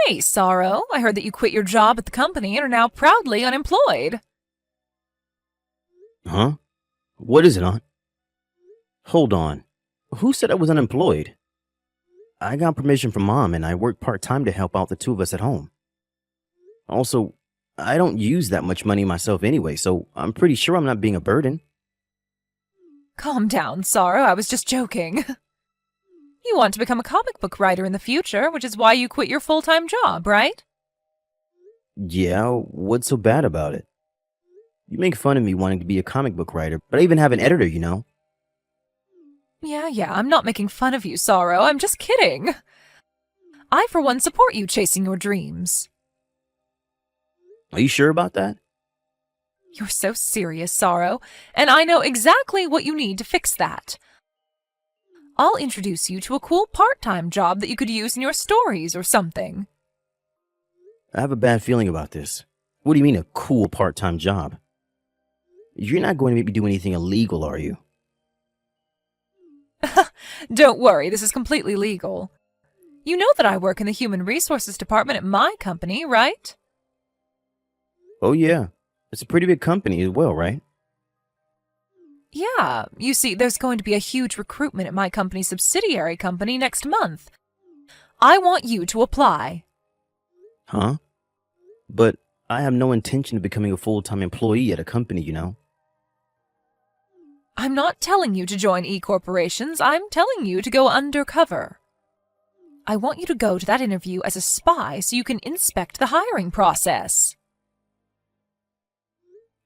Hey, Sorrow, I heard that you quit your job at the company and are now proudly unemployed. Huh? What is it, Aunt? Hold on. Who said I was unemployed? I got permission from Mom and I work part-time to help out the two of us at home. Also, I don't use that much money myself anyway, so I'm pretty sure I'm not being a burden. Calm down, Sorrow, I was just joking. You want to become a comic book writer in the future, which is why you quit your full-time job, right? Yeah, what's so bad about it? You make fun of me wanting to be a comic book writer, but I even have an editor, you know. Yeah, I'm not making fun of you, Sorrow, I'm just kidding. I, for one, support you chasing your dreams. Are you sure about that? You're so serious, Sorrow, and I know exactly what you need to fix that. I'll introduce you to a cool part-time job that you could use in your stories or something. I have a bad feeling about this. What do you mean a cool part-time job? You're not going to make me do anything illegal, are you? Don't worry, this is completely legal. You know that I work in the Human Resources Department at my company, right? Oh yeah, it's a pretty big company as well, right? Yeah, you see, there's going to be a huge recruitment at my company's subsidiary company next month. I want you to apply. Huh? But I have no intention of becoming a full-time employee at a company, you know. I'm not telling you to join E-corporations, I'm telling you to go undercover. I want you to go to that interview as a spy so you can inspect the hiring process.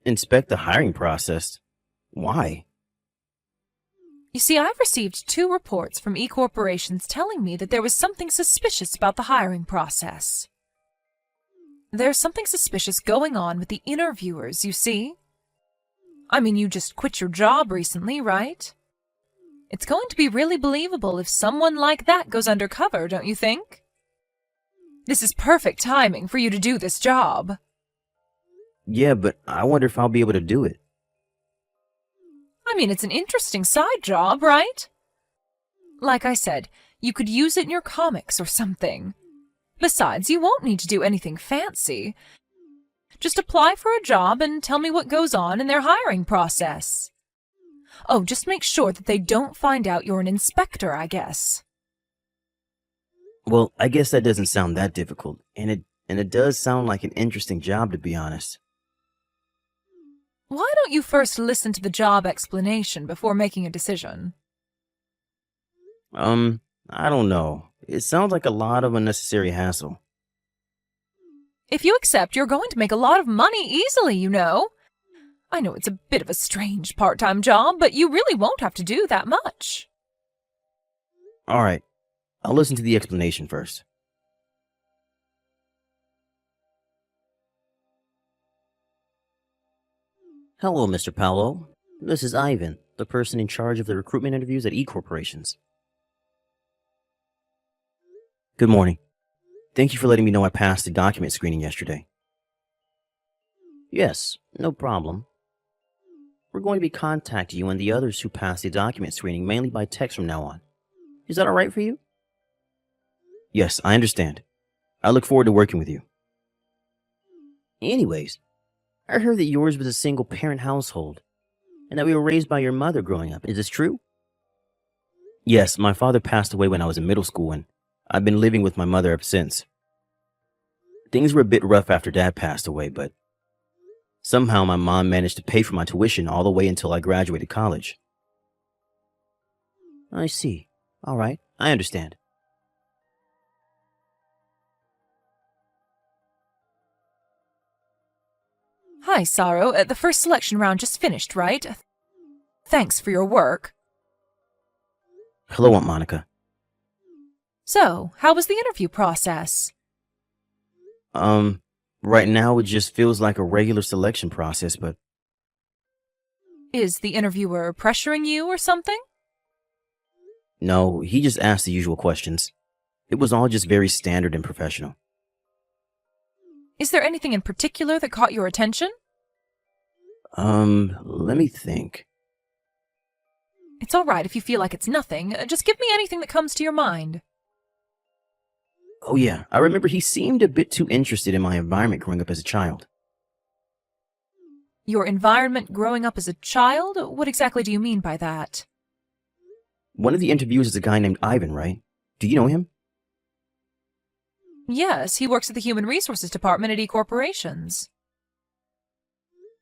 Inspect the hiring process? Why? You see, I've received 2 reports from E-corporations telling me that there was something suspicious about the hiring process. There's something suspicious going on with the interviewers, you see? I mean, you just quit your job recently, right? It's going to be really believable if someone like that goes undercover, don't you think? This is perfect timing for you to do this job. Yeah, but I wonder if I'll be able to do it. I mean, it's an interesting side job, right? Like I said, you could use it in your comics or something. Besides, you won't need to do anything fancy. Just apply for a job and tell me what goes on in their hiring process. Oh, just make sure that they don't find out you're an inspector, I guess. Well, I guess that doesn't sound that difficult, and it does sound like an interesting job, to be honest. Why don't you first listen to the job explanation before making a decision? I don't know. It sounds like a lot of unnecessary hassle. If you accept, you're going to make a lot of money easily, you know. I know it's a bit of a strange part-time job, but you really won't have to do that much. All right, I'll listen to the explanation first. Hello, Mr. Paolo. This is Ivan, the person in charge of the recruitment interviews at E-corporations. Good morning. Thank you for letting me know I passed the document screening yesterday. Yes, no problem. We're going to be contacting you and the others who passed the document screening mainly by text from now on. Is that all right for you? Yes, I understand. I look forward to working with you. Anyways, I heard that yours was a single-parent household, and that we were raised by your mother growing up. Is this true? Yes, my father passed away when I was in middle school, and I've been living with my mother ever since. Things were a bit rough after Dad passed away, but somehow my mom managed to pay for my tuition all the way until I graduated college. I see. All right, I understand. Hi, Sorrow. The first selection round just finished, right? Thanks for your work. Hello, Aunt Monica. So, how was the interview process? Right now it just feels like a regular selection process, but Is the interviewer pressuring you or something? no, he just asked the usual questions. It was all just very standard and professional. Is there anything in particular that caught your attention? Let me think. It's all right if you feel like it's nothing. Just give me anything that comes to your mind. Oh, yeah, I remember he seemed a bit too interested in my environment growing up as a child. Your environment growing up as a child? What exactly do you mean by that? One of the interviewers is a guy named Ivan, right? Do you know him? Yes, he works at the Human Resources Department at E-Corporations.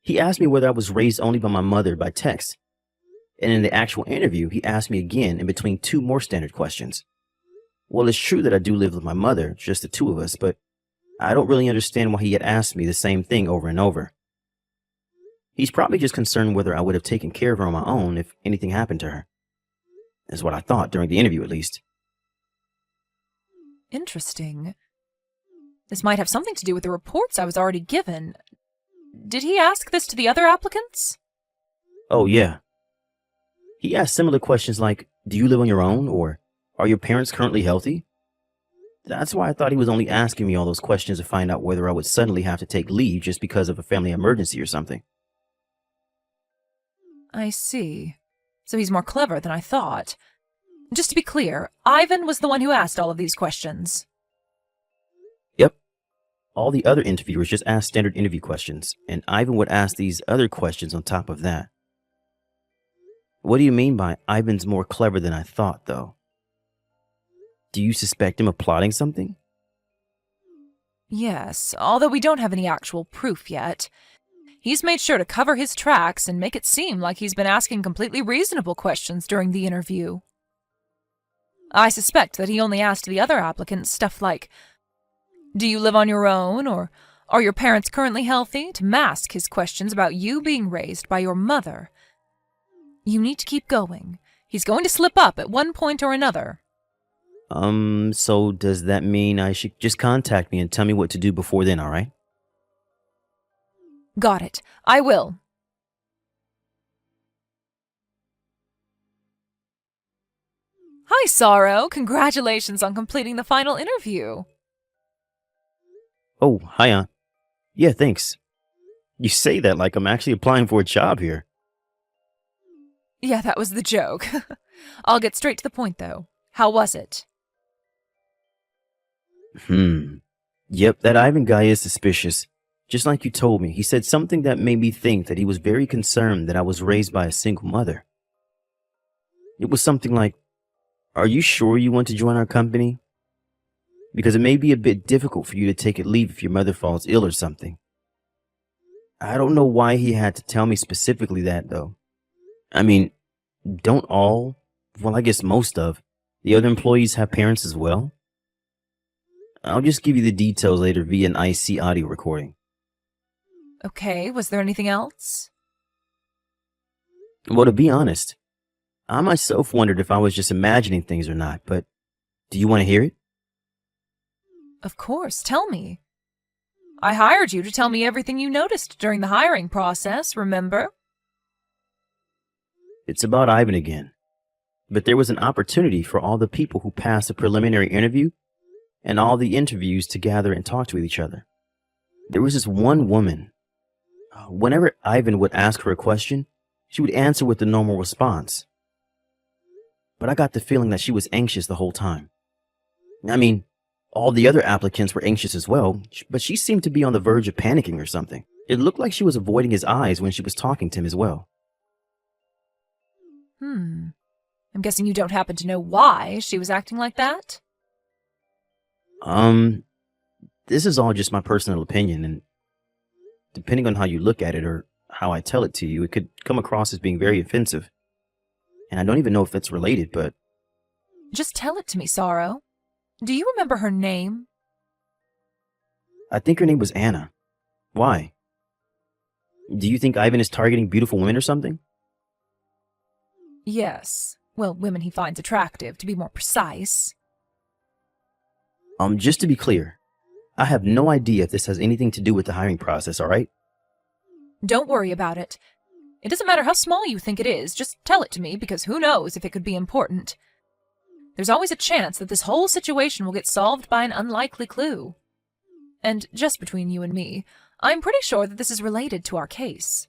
He asked me whether I was raised only by my mother by text. And in the actual interview, he asked me again in between two more standard questions. Well, it's true that I do live with my mother, just the two of us, but I don't really understand why he had asked me the same thing over and over. He's probably just concerned whether I would have taken care of her on my own if anything happened to her. That's what I thought during the interview, at least. Interesting. This might have something to do with the reports I was already given. Did he ask this to the other applicants? Oh, yeah. He asked similar questions like, do you live on your own? Or are your parents currently healthy? That's why I thought he was only asking me all those questions to find out whether I would suddenly have to take leave just because of a family emergency or something. I see. So he's more clever than I thought. Just to be clear, Ivan was the one who asked all of these questions. Yep. All the other interviewers just asked standard interview questions, and Ivan would ask these other questions on top of that. What do you mean by Ivan's more clever than I thought, though? Do you suspect him of plotting something? Yes, although we don't have any actual proof yet. He's made sure to cover his tracks and make it seem like he's been asking completely reasonable questions during the interview. I suspect that he only asked the other applicants stuff like, do you live on your own, or are your parents currently healthy, to mask his questions about you being raised by your mother. You need to keep going. He's going to slip up at one point or another. So does that mean I should just contact me and tell me what to do before then, all right? Got it. I will. Hi, Sorrow. Congratulations on completing the final interview. Oh, hi, Aunt. Yeah, thanks. You say that like I'm actually applying for a job here. Yeah, that was the joke. I'll get straight to the point, though. How was it? Yep, that Ivan guy is suspicious. Just like you told me, he said something that made me think that he was very concerned that I was raised by a single mother. It was something like, are you sure you want to join our company? Because it may be a bit difficult for you to take a leave if your mother falls ill or something. I don't know why he had to tell me specifically that, though. I mean, don't all, well, I guess most of, the other employees have parents as well? I'll just give you the details later via an IC audio recording. Okay, was there anything else? Well, to be honest, I myself wondered if I was just imagining things or not, but do you want to hear it? Of course, tell me. I hired you to tell me everything you noticed during the hiring process, remember? It's about Ivan again. But there was an opportunity for all the people who passed the preliminary interview and all the interviews to gather and talk to each other. There was this one woman. Whenever Ivan would ask her a question, she would answer with the normal response. But I got the feeling that she was anxious the whole time. I mean, all the other applicants were anxious as well, but she seemed to be on the verge of panicking or something. It looked like she was avoiding his eyes when she was talking to him as well. I'm guessing you don't happen to know why she was acting like that? This is all just my personal opinion, and depending on how you look at it or how I tell it to you, it could come across as being very offensive. And I don't even know if it's related, but... Just tell it to me, Sorrow. Do you remember her name? I think her name was Anna. Why? Do you think Ivan is targeting beautiful women or something? Yes. Well, women he finds attractive, to be more precise. Just to be clear, I have no idea if this has anything to do with the hiring process, all right? Don't worry about it. It doesn't matter how small you think it is, just tell it to me, because who knows if it could be important. There's always a chance that this whole situation will get solved by an unlikely clue. And just between you and me, I'm pretty sure that this is related to our case.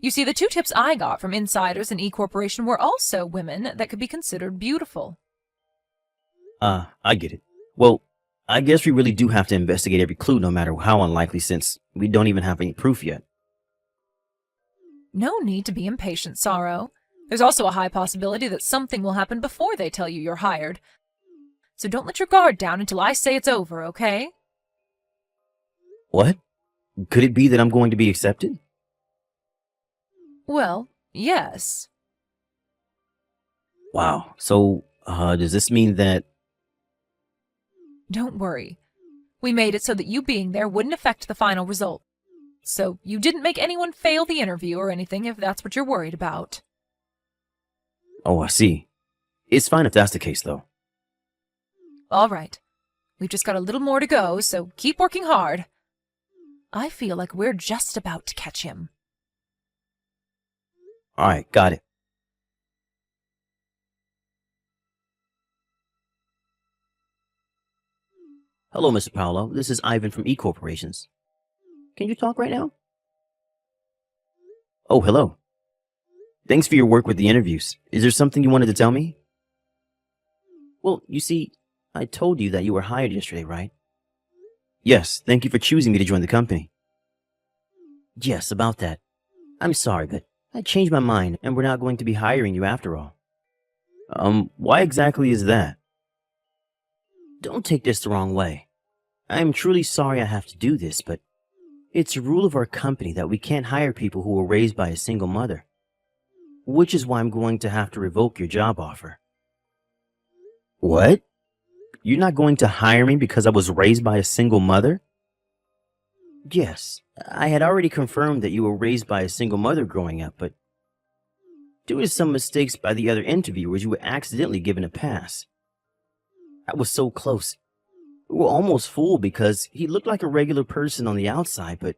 You see, the two tips I got from insiders in E-Corporation were also women that could be considered beautiful. I get it. Well, I guess we really do have to investigate every clue, no matter how unlikely, since we don't even have any proof yet. No need to be impatient, Sorrow. There's also a high possibility that something will happen before they tell you you're hired. So don't let your guard down until I say it's over, okay? What? Could it be that I'm going to be accepted? Well, yes. Wow. So, does this mean that... Don't worry. We made it so that you being there wouldn't affect the final result. So you didn't make anyone fail the interview or anything, if that's what you're worried about. Oh, I see. It's fine if that's the case, though. All right. We've just got a little more to go, so keep working hard. I feel like we're just about to catch him. All right, got it. Hello, Mr. Paolo. This is Ivan from E-Corporations. Can you talk right now? Oh, hello. Thanks for your work with the interviews. Is there something you wanted to tell me? Well, you see, I told you that you were hired yesterday, right? Yes, thank you for choosing me to join the company. Yes, about that. I'm sorry, but I changed my mind and we're not going to be hiring you after all. Why exactly is that? Don't take this the wrong way. I am truly sorry I have to do this, but it's a rule of our company that we can't hire people who were raised by a single mother. Which is why I'm going to have to revoke your job offer. What? You're not going to hire me because I was raised by a single mother? Yes, I had already confirmed that you were raised by a single mother growing up, but due to some mistakes by the other interviewers, you were accidentally given a pass. I was so close. We were almost fooled because he looked like a regular person on the outside, but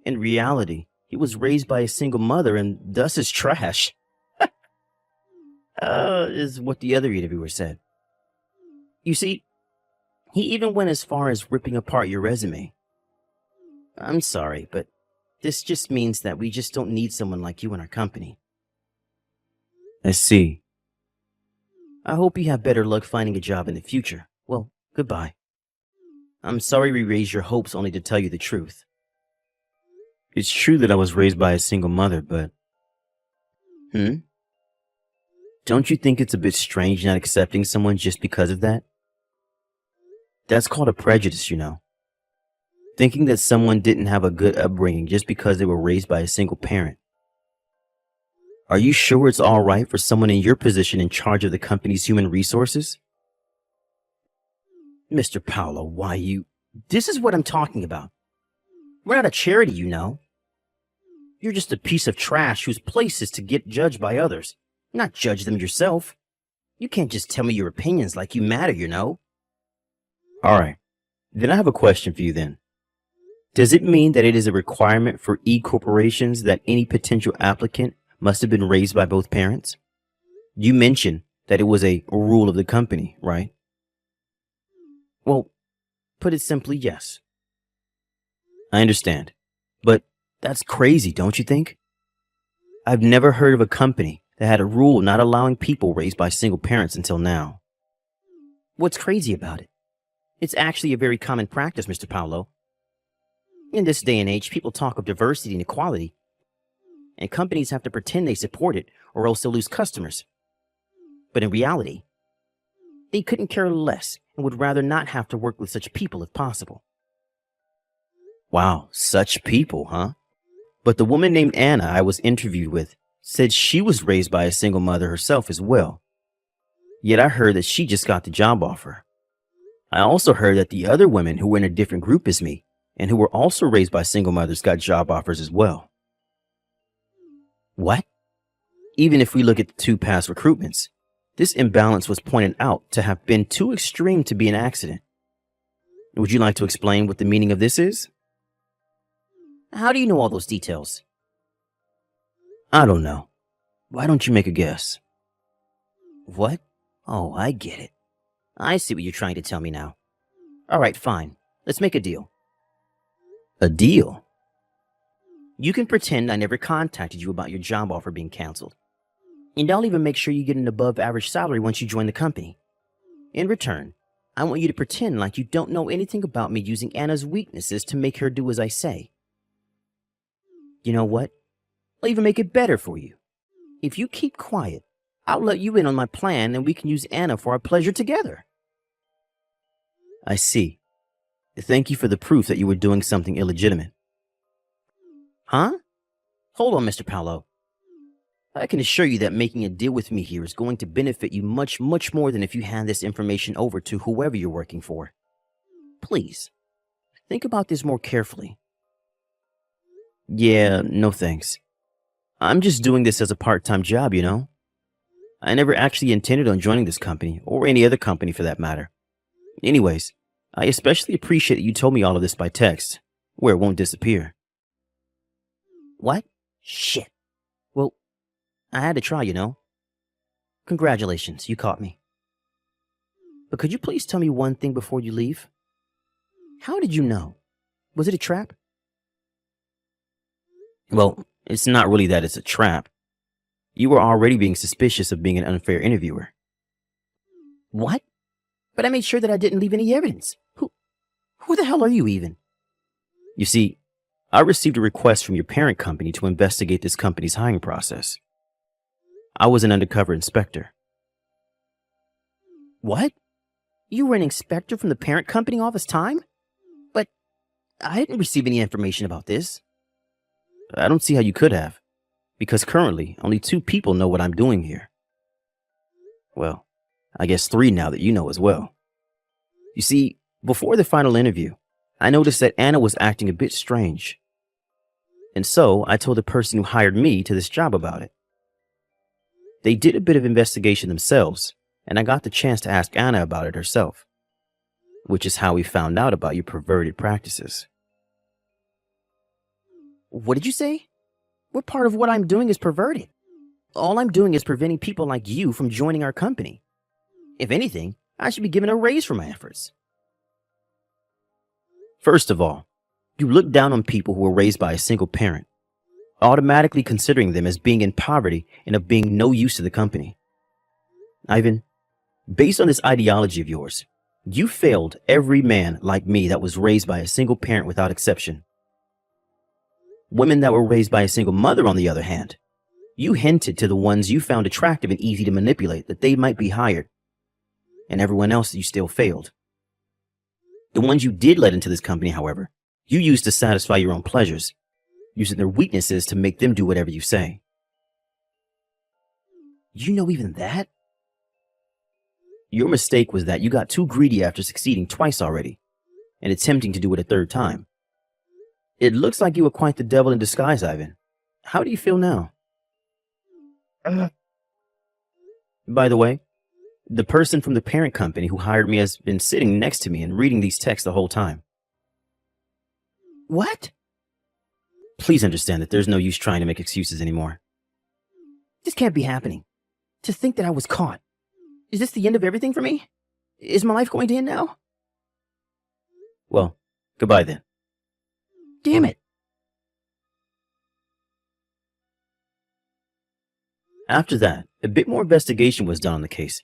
in reality, he was raised by a single mother and thus is trash. Is what the other interviewer said. You see, he even went as far as ripping apart your resume. I'm sorry, but this just means that we just don't need someone like you in our company. I see. I hope you have better luck finding a job in the future. Well, goodbye. I'm sorry we raised your hopes only to tell you the truth. It's true that I was raised by a single mother, but... Don't you think it's a bit strange not accepting someone just because of that? That's called a prejudice, you know. Thinking that someone didn't have a good upbringing just because they were raised by a single parent. Are you sure it's all right for someone in your position in charge of the company's human resources? Mr. Paolo, why you... This is what I'm talking about. We're not a charity, you know. You're just a piece of trash whose place is to get judged by others, not judge them yourself. You can't just tell me your opinions like you matter, you know. All right. Then I have a question for you then. Does it mean that it is a requirement for E-corporations that any potential applicant must have been raised by both parents? You mentioned that it was a rule of the company, right? Well, put it simply, yes. I understand. But that's crazy, don't you think? I've never heard of a company that had a rule not allowing people raised by single parents until now. What's crazy about it? It's actually a very common practice, Mr. Paolo. In this day and age, people talk of diversity and equality, and companies have to pretend they support it or else they'll lose customers. But in reality, they couldn't care less and would rather not have to work with such people if possible. Wow, such people, huh? But the woman named Anna I was interviewed with said she was raised by a single mother herself as well. Yet I heard that she just got the job offer. I also heard that the other women who were in a different group as me and who were also raised by single mothers got job offers as well. What? Even if we look at the two past recruitments, this imbalance was pointed out to have been too extreme to be an accident. Would you like to explain what the meaning of this is? How do you know all those details? I don't know. Why don't you make a guess? What? Oh, I get it. I see what you're trying to tell me now. All right, fine. Let's make a deal. A deal? You can pretend I never contacted you about your job offer being canceled. And I'll even make sure you get an above-average salary once you join the company. In return, I want you to pretend like you don't know anything about me using Anna's weaknesses to make her do as I say. You know what? I'll even make it better for you. If you keep quiet, I'll let you in on my plan and we can use Anna for our pleasure together. I see. Thank you for the proof that you were doing something illegitimate. Huh? Hold on, Mr. Paolo. I can assure you that making a deal with me here is going to benefit you much, much more than if you hand this information over to whoever you're working for. Please, think about this more carefully. Yeah, no thanks. I'm just doing this as a part-time job, you know? I never actually intended on joining this company, or any other company for that matter. Anyways, I especially appreciate that you told me all of this by text, where it won't disappear. What? Shit. Well, I had to try, you know? Congratulations, you caught me. But could you please tell me one thing before you leave? How did you know? Was it a trap? Well, it's not really that it's a trap. You were already being suspicious of being an unfair interviewer. What? But I made sure that I didn't leave any evidence. Who the hell are you even? You see, I received a request from your parent company to investigate this company's hiring process. I was an undercover inspector. What? You were an inspector from the parent company all this time? But I didn't receive any information about this. I don't see how you could have, because currently only 2 people know what I'm doing here. Well, I guess 3 now that you know as well. You see, before the final interview, I noticed that Anna was acting a bit strange. And so I told the person who hired me to this job about it. They did a bit of investigation themselves, and I got the chance to ask Anna about it herself, which is how we found out about your perverted practices. What did you say? What part of what I'm doing is perverted? All I'm doing is preventing people like you from joining our company. If anything, I should be given a raise for my efforts. First of all, you look down on people who were raised by a single parent, automatically considering them as being in poverty and of being no use to the company. Ivan, based on this ideology of yours, you failed every man like me that was raised by a single parent without exception. Women that were raised by a single mother, on the other hand, you hinted to the ones you found attractive and easy to manipulate that they might be hired, and everyone else you still failed. The ones you did let into this company, however, you used to satisfy your own pleasures, using their weaknesses to make them do whatever you say. You know even that? Your mistake was that you got too greedy after succeeding twice already, and attempting to do it a 3rd time. It looks like you were quite the devil in disguise, Ivan. How do you feel now? By the way, the person from the parent company who hired me has been sitting next to me and reading these texts the whole time. What? Please understand that there's no use trying to make excuses anymore. This can't be happening. To think that I was caught. Is this the end of everything for me? Is my life going to end now? Well, goodbye then. Damn it. After that, a bit more investigation was done on the case.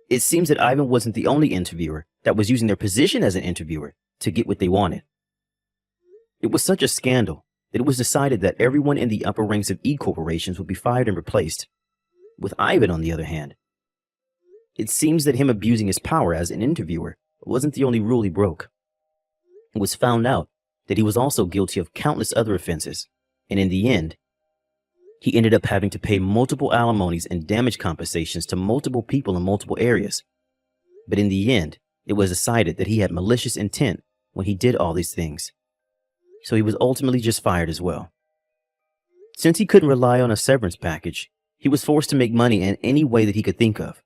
It seems that Ivan wasn't the only interviewer that was using their position as an interviewer to get what they wanted. It was such a scandal that it was decided that everyone in the upper ranks of E-corporations would be fired and replaced. With Ivan, on the other hand, it seems that him abusing his power as an interviewer wasn't the only rule he broke. It was found out that he was also guilty of countless other offenses, and in the end, he ended up having to pay multiple alimonies and damage compensations to multiple people in multiple areas. But in the end, it was decided that he had malicious intent when he did all these things. So he was ultimately just fired as well. Since he couldn't rely on a severance package, he was forced to make money in any way that he could think of.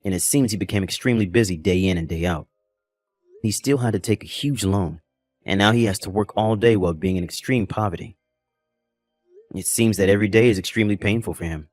And it seems he became extremely busy day in and day out. He still had to take a huge loan, and now he has to work all day while being in extreme poverty. It seems that every day is extremely painful for him.